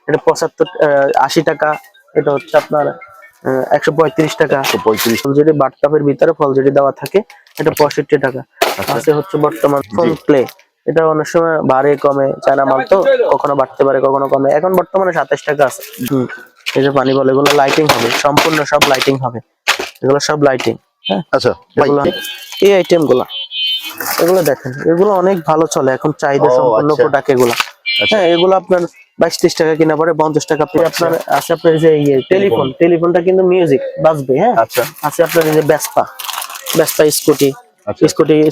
এটা 75 80 টাকা। এটা হচ্ছে আপনার 135 টাকা। 135 যদি বাটকাপের ভিতরে ফল যদি দেওয়া থাকে এটা 65 টাকা। আছে হচ্ছে বর্তমান ফোন প্লে, এটা অনেক সময় বাড়ে কমে, চায়না মাল তো কখনো বাড়তে পারে কখনো কমে, এখন বর্তমানে 27 টাকা আছে। এই যে পানি বল, এগুলো লাইটিং হবে, সম্পূর্ণ সব লাইটিং হবে, এগুলো সব লাইটিং। হ্যাঁ আচ্ছা ভাই, এই আইটেম গুলা এগুলো দেখেন, এগুলো অনেক ভালো চলে এখন, চাহিদা সম্পন্ন প্রোডাক্ট এগুলা। হ্যাঁ এগুলো আপনার 22-23 টাকা কিনা পরে 50 টাকা আপনার আছে। আপনার যে টেলিফোনটা কিন্তু মিউজিক বাজবে। হ্যাঁ আছে আপনার এই যে ভেসপা স্কুটি,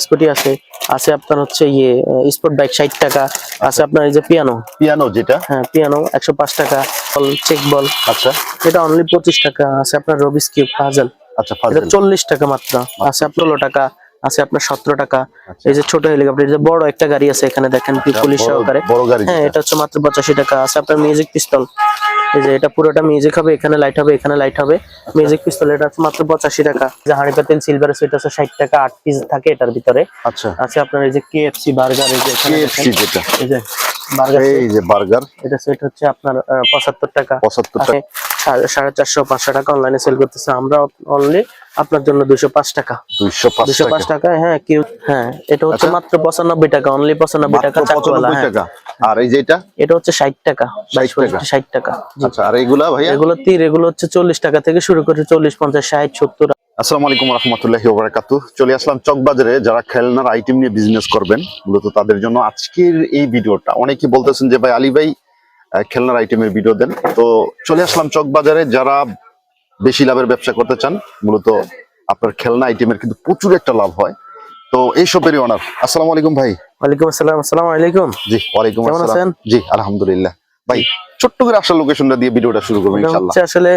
স্কুটি আছে। আছে আপনার হচ্ছে স্পোর্ট বাইক 60 টাকা। আছে আপনার এই যে পিয়ানো যেটা, হ্যাঁ পিয়ানো 105 টাকা। চেক বল, আচ্ছা এটা অনলি 25 টাকা। আছে আপনার রবিস কিউব পাজল, আচ্ছা এটা 40 টাকা মাত্র। আছে আপনার 16 টাকা। আছে আপনার 17 টাকা। এই যে ছোট হেলিকপ্টার, এই যে বড় একটা গাড়ি আছে এখানে দেখেন, পুলিশ সহকারে, হ্যাঁ এটা হচ্ছে মাত্র 85 টাকা। আছে আপনার মিউজিক পিস্তল, এই যে এটা পুরোটা মিউজিক হবে, এখানে লাইট হবে, এখানে লাইট হবে, মিউজিক পিস্তল, এটা হচ্ছে মাত্র 85 টাকা। যে হাঁড়ি পাতিল সিলভার সেট আছে 60 টাকা, 8 পিস থাকে এটার ভিতরে। আচ্ছা আছে আপনার এই যে কেএফসি বার্গার, এই যে কেএফসি যেটা, এই যে বার্গার, এই যে বার্গার, এটা সেট হচ্ছে আপনার 75 টাকা। 75 টাকা, 450-500 টাকা অনলাইনে সেল করতেছে আমরা, অনলি আপনার জন্য 205 টাকা। 205 টাকা। হ্যাঁ কিউ, হ্যাঁ এটা হচ্ছে মাত্র 95 টাকা, অনলি 95 টাকা চাকুওয়ালা। আর এই যেটা, এটা হচ্ছে 60 টাকা, 60 টাকা। আচ্ছা আর এইগুলা ভাইয়া, এগুলো তীর, এগুলো হচ্ছে 40 টাকা থেকে শুরু করে 40, 50, 60, 70। আসসালামু আলাইকুম রাহমাতুল্লাহি ওয়া বারাকাতুহু। চলে আসলাম চকবাজারে, যারা খেলনার আইটেম নিয়ে বিজনেস করবেন মূলত তাদের জন্য আজকের এই ভিডিওটা। অনেকেই বলতেছেন যে ভাই আলী ভাই খেলনার আইটেমের ভিডিও দেন, তো চলে আসলাম চকবাজারে। যারা বেশি লাভের ব্যবসা করতে চান, মূলত আপনার খেলনা আইটেমের কিন্তু প্রচুর একটা লাভ হয়, তো এইসবেরই অনার। আসসালামু আলাইকুম ভাই। ওয়ালাইকুম আসসালাম। আসসালামু আলাইকুম। জি ওয়ালাইকুম আসসালাম। জি আলহামদুলিল্লাহ। ভাই ছোট্ট করে আসল লোকেশনটা দিয়ে ভিডিওটা শুরু করব ইনশাআল্লাহ। আসলে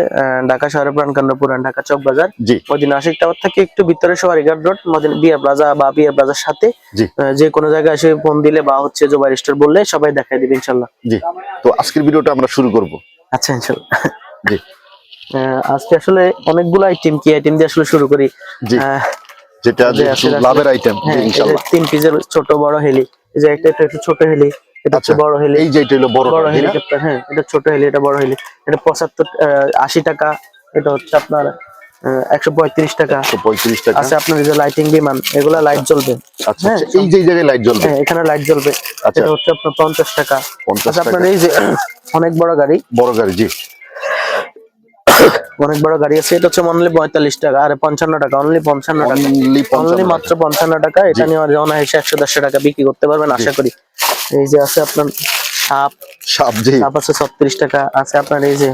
ঢাকা শহরের প্রাণকেন্দ্র পুরান ঢাকা চক বাজার, মদিনা আশিক টাওয়ার থেকে একটু ভিতরে সওয়ারিঘাট রোড, মদিনা বিয়া প্লাজা বা বিয়া প্লাজার সাথে যে কোনো জায়গায় এসে ফোন দিলে বা হচ্ছে জোবাইর স্টোর বললে সবাই দেখাই দিবে ইনশাআল্লাহ। জি তো আজকের ভিডিওটা আমরা শুরু করব। আচ্ছা ইনশাআল্লাহ। জি আজকে আসলে অনেকগুলো আইটেম, কি আইটেম দিয়ে আসলে শুরু করি? জি যেটা লাভের আইটেম ইনশাআল্লাহ। 3 পিসের ছোট বড় হেলি, এই যে একটা একটু ছোট হেলি, এটা হচ্ছে বড় হেলি, এই যে এটা হলো বড় হেলিকপ্টার। হ্যাঁ এটা ছোট হেলি, এটা বড় হেলি, এটা 80 টাকা। এটা হচ্ছে আপনার 135 টাকা। 135 টাকা। আছে আপনার এই যে লাইটিং বিমান, এগুলা লাইট জ্বলবে। আচ্ছা এই যে জায়গায় লাইট জ্বলবে, হ্যাঁ এখানে লাইট জ্বলবে। এটা হচ্ছে আপনার 50 টাকা। আচ্ছা আপনার এই যে অনেক বড় গাড়ি, জি অনেক বড় গাড়ি আছে, এটা হচ্ছে অনলি 45 টাকা। আরে 55 টাকা, অনলি 55 টাকা, অনলি মাত্র 55 টাকা। এটা নিয়ে অনায়াসে 100-150 টাকা বিক্রি করতে পারবেন আশা করি। এই যে আছে আপনার সাপ আছে 36 টাকা। আছে আপনার এই যে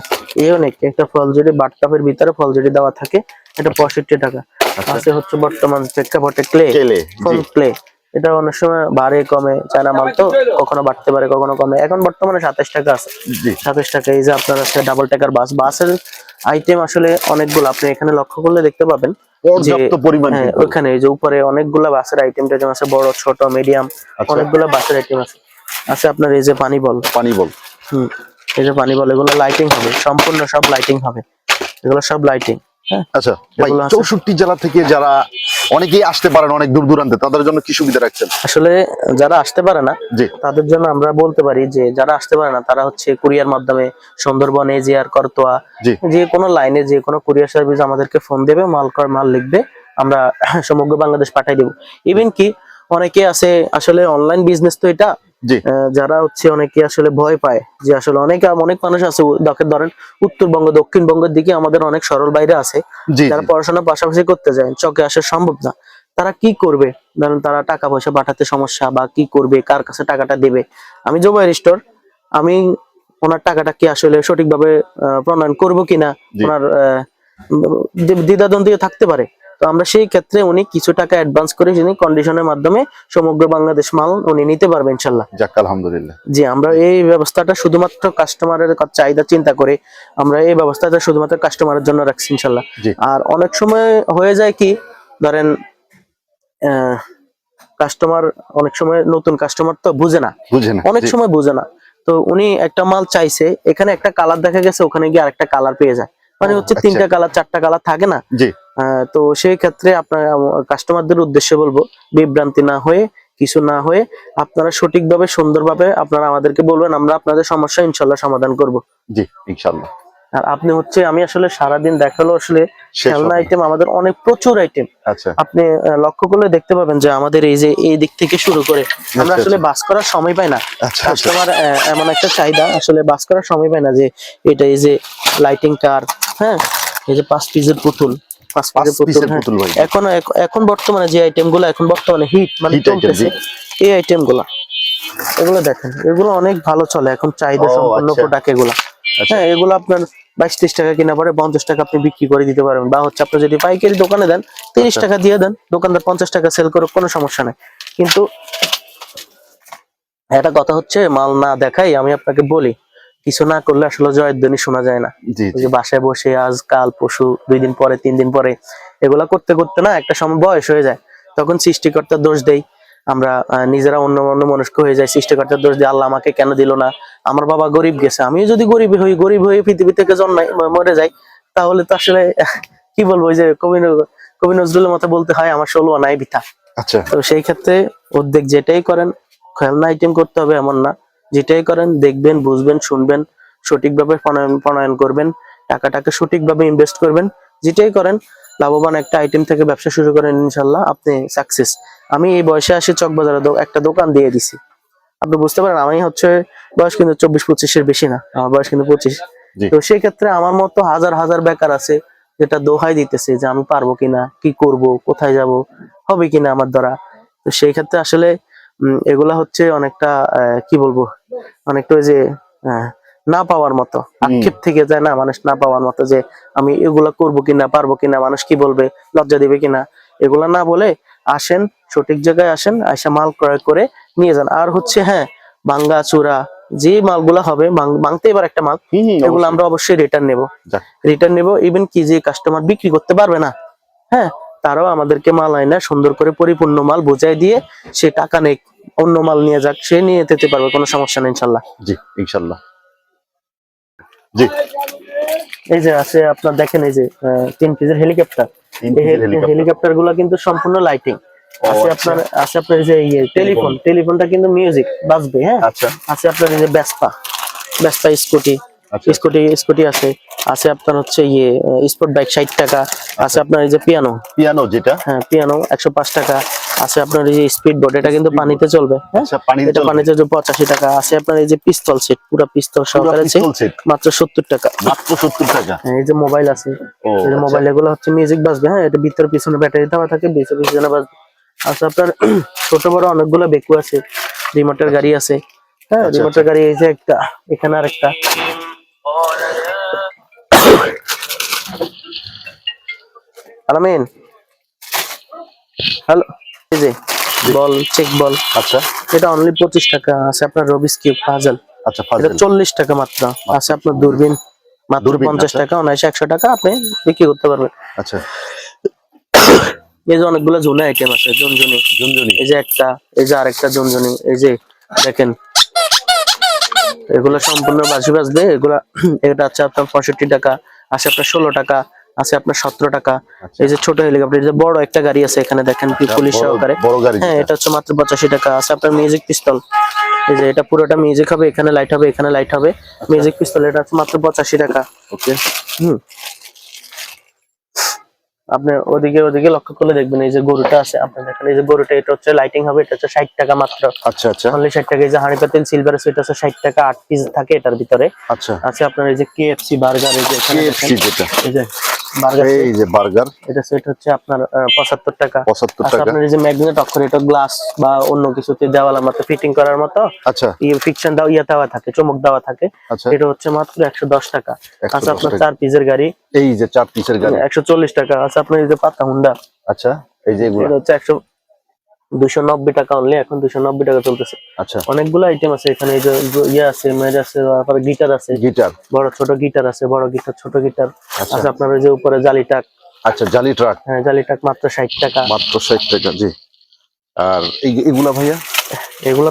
অনেক একটা ফল যদি বাটকাপের ভিতরে ফল যদি দেওয়া থাকে এটা 65 টাকা। আছে হচ্ছে বর্তমান প্রেক্ষাপটে ফোন প্লে, এটা অনেক সময় বাড়ে কমে, চায়না মাল তো কখনো বাড়তে পারে কখনো কমে, এখন বর্তমানে 27 টাকা আছে। 27 টাকা। এই যে আপনার আছে ডাবল টাকার বাসের আইটেম আসলে অনেকগুলো, আপনি এখানে লক্ষ্য করলে দেখতে পাবেন পর্যাপ্ত পরিমাণ। ওখানে এই যে উপরে অনেকগুলা বাসের আইটেম আছে, বড় ছোট মিডিয়াম, অনেকগুলো বাসের আইটেম আছে। আছে আপনার এই যে পানি বল, এই যে পানি বল, এগুলো লাইটিং হবে, সম্পূর্ণ সব লাইটিং হবে, এগুলো সব লাইটিং। আচ্ছা ভাই 64 জেলা থেকে যারা অনেকেই আসতে পারেন অনেক দূর দূরান্তে, তাদের জন্য কি সুবিধা রাখছেন? আসলে যারা আসতে পারে না তাদের জন্য আমরা বলতে পারি যে যারা আসতে পারে না তারা হচ্ছে কুরিয়ার মাধ্যমে সুন্দরবন, এজিআর, করতোয়া, যে কোনো লাইনে যে কোনো কুরিয়ার সার্ভিস আমাদেরকে ফোন দেবে, মাল লিখবে, আমরা সমগ্র বাংলাদেশ পাঠিয়ে দেব। ইভেন কি অনেকে আছে আসলে অনলাইন বিজনেস তো এটা, যারা হচ্ছে অনেকে আসলে ভয় পায় যে আসলে অনেক মানুষ আছে ধরেন উত্তরবঙ্গ দক্ষিণবঙ্গের দিকে আমাদের অনেক সরল বাইরে আছে, যারা পড়াশোনা পাশাপাশি করতে যায়, চকে আসা সম্ভব না, তারা কি করবে? ধরেন তারা টাকা পয়সা পাঠাতে সমস্যা, বা কি করবে, কার কাছে টাকাটা দেবে। আমি জোবাইর স্টোর, আমি ওনার টাকাটা কি আসলে সঠিকভাবে প্রণয়ন করবো কিনা, ওনার দ্বিধাদ্বন্দ্ব থাকতে পারে। তো আমরা সেই ক্ষেত্রে উনি কিছু টাকা অ্যাডভান্স করে যিনি কন্ডিশনের মাধ্যমে সমগ্র বাংলাদেশ মাল উনি নিতে পারবেন ইনশাআল্লাহ। যাক আলহামদুলিল্লাহ। জি আমরা এই ব্যবস্থাটা শুধুমাত্র কাস্টমারের চাহিদা চিন্তা করে আমরা এই ব্যবস্থাটা শুধুমাত্র কাস্টমারের জন্য রাখছি ইনশাআল্লাহ। আর অনেক সময় হয়ে যায় কি, ধরেন কাস্টমার অনেক সময় নতুন কাস্টমার তো বুঝে না, অনেক সময় বুঝে না, তো উনি একটা মাল চাইছে, এখানে একটা কালার দেখা গেছে, ওখানে গিয়ে আরেকটা কালার পেয়ে যায়, মানে হচ্ছে 3টা কালার 4টা কালার থাকে না। তো সেই ক্ষেত্রে আপনার কাস্টমারদের উদ্দেশ্যে বলবো বিভ্রান্তি না হয়ে কিছু না হয়ে আপনারা সঠিকভাবে সুন্দরভাবে আপনারা আমাদেরকে বলবেন, আমরা আপনাদের সমস্যা ইনশাল্লাহ সমাধান করব। জি ইনশাআল্লাহ। আর আপনি হচ্ছে, আমি আসলে সারাদিন দেখালো আসলে শেষ খেলনা হবে না। আইটেম আমাদের অনেক প্রচুর আইটেম। আচ্ছা আপনি লক্ষ্য করলে দেখতে পাবেন যে আমাদের এই যে এই দিক থেকে শুরু করে আমরা আচ্ছা, আসলে বাস করার সময় পাই না। আচ্ছা আচ্ছা কাস্টমার এমন একটা চাহিদা, আসলে বাস করার সময় পাই না যে এটা এই যে লাইটিং কার, হ্যাঁ এই যে 5 পিসের পুতুল, 5 5 পিসের পিসের হ্যাঁ। পুতুল ভাই। এখন বর্তমানে যে আইটেম গুলো এখন বর্তমানে হিট মানে Hit item, চলতেছে, এই আইটেম গুলা, এগুলো দেখেন, এগুলো অনেক ভালো চলে এখন, চাহিদা ও, সম্পন্ন আচ্ছা। প্রোডাক্ট এগুলা। আচ্ছা হ্যাঁ এগুলো আপনার 22-23 টাকা কিনা পরে 50 টাকা আপনি বিক্রি করে দিতে পারবেন, বা হচ্ছে আপনি যদি পাইকারি দোকানে দেন 30 আচ্ছা। টাকা দিয়ে দেন, দোকানদার 50 টাকা সেল করে, কোনো সমস্যা নাই। কিন্তু একটা কথা হচ্ছে, মাল না দেখাই আমি আপনাকে বলি, কিছু না করলে আসলে জয়ের ধ্বনি শোনা যায় না। জি ওই জি যে বাসায় বসে আজ কাল পরশু 2 দিন পরে 3 দিন পরে এগুলা করতে করতে না একটা সময় বয়স হয়ে যায়, তখন সৃষ্টিকর্তার দোষ দেই আমরা, নিজেরা অন্য অন্য মনস্ক হয়ে যায়, সৃষ্টিকর্তার দোষ দিয়ে আল্লাহ আমাকে কেন দিল না, আমার বাবা গরিব গেছে, আমিও যদি গরিব হয়ে পৃথিবী থেকে জন্মাই মরে যাই, তাহলে তো আসলে কি বলবো, ওই যে কবি নজরুলের মতো বলতে হয়, আমার ষোলো নাই বৃথা। আচ্ছা তো সেই ক্ষেত্রে উদ্যোগ যেটাই করেন, খেলনা আইটেম করতে হবে এমন না, যেটাই করেন দেখবেন, বুঝবেন, শুনবেন, সঠিকভাবে প্রণয়ন করবেন, টাকাটাকে সঠিকভাবে ইনভেস্ট করবেন, যেটাই করেন লাভবান একটা আইটেম থেকে ব্যবসা শুরু করেন, ইনশাল্লাহ আপনি সাকসেস। আমি এই বয়সে আসি চকবাজারে একটা দোকান দিয়ে দিছি, আপনি বুঝতে পারেন আমি হচ্ছে বয়স কিন্তু 24-25-এর বেশি না, আমার বয়স কিন্তু 25। জি তো সেই ক্ষেত্রে আমার মতো হাজার হাজার বেকার আছে, যেটা দোহাই দিতেছে যে আমি পারবো কিনা, কি করব, কোথায় যাব, হবে কিনা আমার দ্বারা। তো সেই ক্ষেত্রে আসলে এগুলা হচ্ছে অনেকটা কি বলবো, অনেকটা ওই যে আহ, না পাওয়ার মতো, আক্ষেপ থেকে যায় না মানুষ, না পাওয়ার মতো, যে আমি এগুলা করবো কিনা, পারবো কিনা, মানুষ কি বলবে, লজ্জা দিবে কিনা, এগুলা না বলে আসেন, সঠিক জায়গায় আসেন, আইসা মাল ক্রয় করে নিয়ে যান। আর হচ্ছে হ্যাঁ, ভাঙ্গা চূড়া যে মালগুলা হবে, ভাঙতে এবার একটা মাল, এগুলো আমরা অবশ্যই রিটার্ন নেব, ইভেন কি যে কাস্টমার বিক্রি করতে পারবে না, হ্যাঁ তারাও আমাদেরকে মাল আয়না সুন্দর করে পরিপূর্ণ মাল বুঝাই দিয়ে সে টাকা নেই, অন্য মাল নিয়ে যাক, সে নিয়ে যেতে পারবে, কোনো সমস্যা নেই ইনশাল্লাহ। জি ইনশাআল্লাহ। জি এই যে আছে আপনার, দেখেন এই যে 3 পিসের হেলিকপ্টার, হেলিকপ্টার গুলা কিন্তু সম্পূর্ণ লাইটিং আছে। আপনার আছে আপনার এই যে টেলিফোনটা কিন্তু মিউজিক বাজবে, হ্যাঁ আচ্ছা আছে আপনার এই যে ভেসপা স্কুটি আছে, আছে আপনার হচ্ছে স্পোর্ট বাইক 60 টাকা, আছে আপনার এই যে পিয়ানো যেটা, হ্যাঁ পিয়ানো 105 টাকা, আছে আপনার এই যে স্পিড বোট, এটা কিন্তু পানিতে চলবে, হ্যাঁ এটা পানিতে 85 টাকা, আছে আপনার এই যে পিস্তল সেট, পুরো পিস্তল সহকারে মাত্র 70 টাকা, হ্যাঁ এই যে মোবাইল আছে, এই যে মোবাইল, এগুলো হচ্ছে মিউজিক বাজবে, হ্যাঁ এটা ভিতরে পিছনে ব্যাটারি দেওয়া থাকে, পিছনে বাজবে। আচ্ছা আপনার ছোট বড় অনেকগুলো বেকু আছে, রিমোটের গাড়ি আছে, হ্যাঁ রিমোটের গাড়ি, এই যে একটা, এখানে আর একটা, আলামিন হ্যালো, এই যে বল, চেক বল, আচ্ছা এটা অনলি 25 টাকা, আছে আপনার রবিস কিউব পাজল, আচ্ছা এটা 40 টাকা মাত্র, আছে আপনার দূরবীন মাত্র 50 টাকা, 100 টাকা আপনি বিক্রি করতে পারবেন। আচ্ছা এই যে অনেকগুলো ঝুলে আইটেম আছে, ঝুনঝুনি, এই যে একটা, এই যে আরেকটা ঝুনঝুনি, এই যে দেখেন, এগুলো সম্পূর্ণ বাজি বাজবে, এগুলা এটা আছে আপনার 65 টাকা, আছে আপনার 16 টাকা, আছে আপনার 17 টাকা। এই যে ছোট হেলিকপ্টার, এই যে বড় একটা গাড়ি আছে এখানে দেখেন, পুলিশ সহকারে, হ্যাঁ এটা হচ্ছে মাত্র 85 টাকা, আছে আপনার মিউজিক পিস্তল, এই যে এটা পুরোটা মিউজিক হবে, এখানে লাইট হবে, এখানে লাইট হবে, মিউজিক পিস্তল, এটা হচ্ছে মাত্র 85 টাকা। ওকে আপনি ওদিকে লক্ষ্য করলে দেখবেন, এই যে গরুটা আছে আপনার দেখেন, এই যে গরুটা, এটা হচ্ছে লাইটিং হবে, এটা হচ্ছে 60 টাকা মাত্র, আচ্ছা আচ্ছা অনলি 60 টাকা। এই যে হাঁড়ি পাতিল সিলভার আছে, এটা হচ্ছে 60 টাকা, 8 পিস থাকে এটার ভিতরে, আচ্ছা আছে আপনার এই যে KFC বার্গার, এই যে এখানে যেটা, এই যে বার্গার, এই যে বার্গার, এটা সেট হচ্ছে আপনার 75 টাকা, আচ্ছা আপনার এই যে ম্যাগনেট অক্ষর, এটা গ্লাস বা অন্য কিছুতে দেওয়ালের মতো ফিটিং করার মতো, আচ্ছা ফিকশন দাও দেওয়া থাকে, চমক দেওয়া থাকে, এটা হচ্ছে মাত্র 110 টাকা, আচ্ছা আপনার 4 পিসের গাড়ি, এই যে 4 পিসের গাড়ি 140 টাকা, আচ্ছা আপনার এই যে পাতা হুন্ডা, আচ্ছা এই যে এগুলো হচ্ছে 290 টাকা অনলি, এখন 290 টাকা চলতেছে। আচ্ছা অনেকগুলো আইটেম আছে এখানে, এই যে আছে, মেজ আছে, তারপরে গিটার আছে, বড় ছোট গিটার আছে, বড় গিটার, ছোট গিটার, আচ্ছা আপনার ওই যে উপরে জালি ট্রাক, আচ্ছা জালি ট্রাক, হ্যাঁ জালি ট্রাক মাত্র 60 টাকা, মাত্র 60 টাকা। জি আর এগুলা ভাইয়া, এগুলো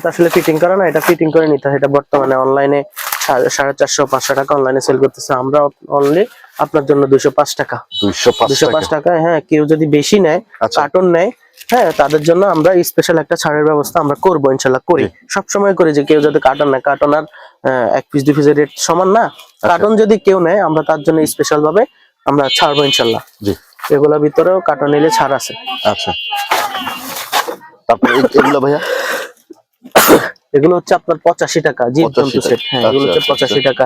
তো আসলে ফিটিং করা না, এটা ফিটিং করে নিতে হয়, এটা বর্তমানে অনলাইনে 450-500 টাকা অনলাইনে সেল করতেছে, আমরা অনলি আপনার জন্য 205 টাকা, 205 টাকা, হ্যাঁ কেউ যদি বেশি নেয়, কার্টুন নেয়, হ্যাঁ তাদের জন্য আমরা স্পেশাল একটা ছাড়ের ব্যবস্থা আমরা করবো, ইনশাল্লাহ করি, সবসময় করি, যে কেউ যদি কার্টন নেয়, কার্টন আর 1 পিস 2 পিসের রেট সমান না, কার্টন যদি কেউ নেয় আমরা তার জন্য স্পেশাল ভাবে আমরা ছাড়বো ইনশাল্লাহ। জি, এগুলোর ভিতরেও কার্টন নিলে ছাড় আছে। আচ্ছা, তারপরে এগুলো ভাইয়া? এগুলো হচ্ছে আপনার 85 টাকা জীব 85 জন্তু সেট। হ্যাঁ এগুলো হচ্ছে আচ্ছা, 85 টাকা।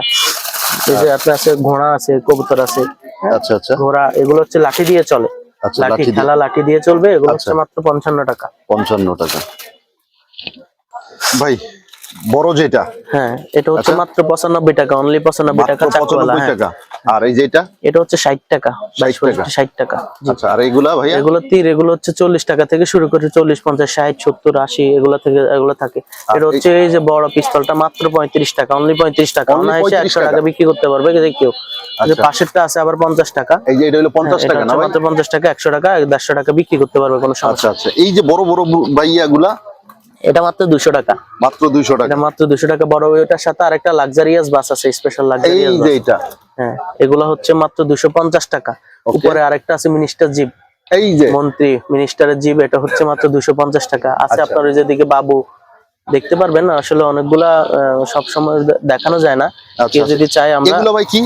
এই যে আপনার আছে ঘোড়া আছে, কবুতর আছে, হ্যাঁ, আচ্ছা আচ্ছা ঘোড়া এগুলো হচ্ছে লাঠি দিয়ে চলে, আচ্ছা, লাঠি লাঠি দিয়ে। খেলা লাঠি দিয়ে চলবে, এগুলো আচ্ছা। হচ্ছে মাত্র 55 টাকা। 55 টাকা। ভাই বড় যেটা? হ্যাঁ এটা হচ্ছে আচ্ছা। মাত্র 95 টাকা, অনলি 95 টাকা মাত্র চাকুওয়ালা। 95 হ্যাঁ টাকা। আর এই যেটা? এটা হচ্ছে 60 টাকা, 60 টাকা। 60 টাকা। জি। আচ্ছা, আর এইগুলা ভাইয়া? এগুলো তীর, এগুলো হচ্ছে 40 টাকা থেকে শুরু করে 40 50 60 70 80 এগুলো থেকে এগুলো থাকে। এটা হচ্ছে এই যে বড় পিস্তলটা মাত্র 35 টাকা, অনলি 35 টাকা, Only অনায়াসে 35 100 টাকা বিক্রি করতে পারবে যে কেউ। যে আচ্ছা। পাশেরটা আছে আবার 50 টাকা। এই যে এটা হলো 50 এটা টাকা না হচ্ছে ভাই? মাত্র 50 টাকা, 100 টাকা 150 টাকা বিক্রি করতে পারবে, কোনো আচ্ছা সমস্যা। আচ্ছা, এই যে বড় বড় ভাইয়াগুলা? এটা মাত্র 200 টাকা। মাত্র 200 টাকা। এটা মাত্র 200 টাকা। বড় ওইটার সাথে আরেকটা লাক্সারিয়াস বাস আছে, স্পেশাল এই লাক্সারিয়াস যে বাস। এটা? হ্যাঁ এগুলো হচ্ছে মাত্র 250 টাকা। Okay. উপরে আরেকটা আছে মিনিস্টার জিপ, এই যে মন্ত্রী মিনিস্টারের জিপ, এটা হচ্ছে মাত্র 250 টাকা। আছে আচ্ছা। আপনার ওই যেদিকে বাবু দেখতে পারবেন, আসলে অনেকগুলা সব সময় দেখানো যায় না, আচ্ছা, কেউ যদি চায় আমরা। এগুলো ভাই কি?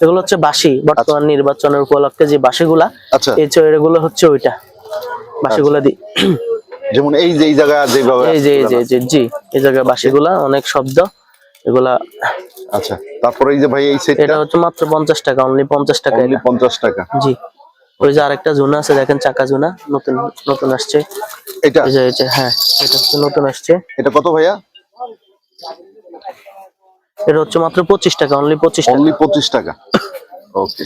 এগুলো হচ্ছে বাঁশি, বর্তমান নির্বাচনের উপলক্ষে যে বাঁশিগুলা, আচ্ছা, এই চৈরগুলো হচ্ছে ওইটা বাঁশিগুলা দি। যেমন এই যে এই জায়গা যেভাবে এই যে এই যে এই যে জি, এই জায়গায় বাঁশিগুলা অনেক শব্দ এগুলা। আচ্ছা, তারপরে এই যে ভাই এই সেটটা? এটা হচ্ছে মাত্র 50 টাকা, অনলি 50 টাকা অনলি এটা। 50 টাকা। জি। ওই যে আরেকটা জুনা আছে দেখেন, চাকা জুনা, নতুন নতুন আসছে। এটা? এই যে হ্যাঁ এটা হচ্ছে নতুন আসছে। এটা কত ভাইয়া? এটা হচ্ছে মাত্র 25 টাকা, অনলি 25 টাকা। অনলি 25 টাকা। ওকে।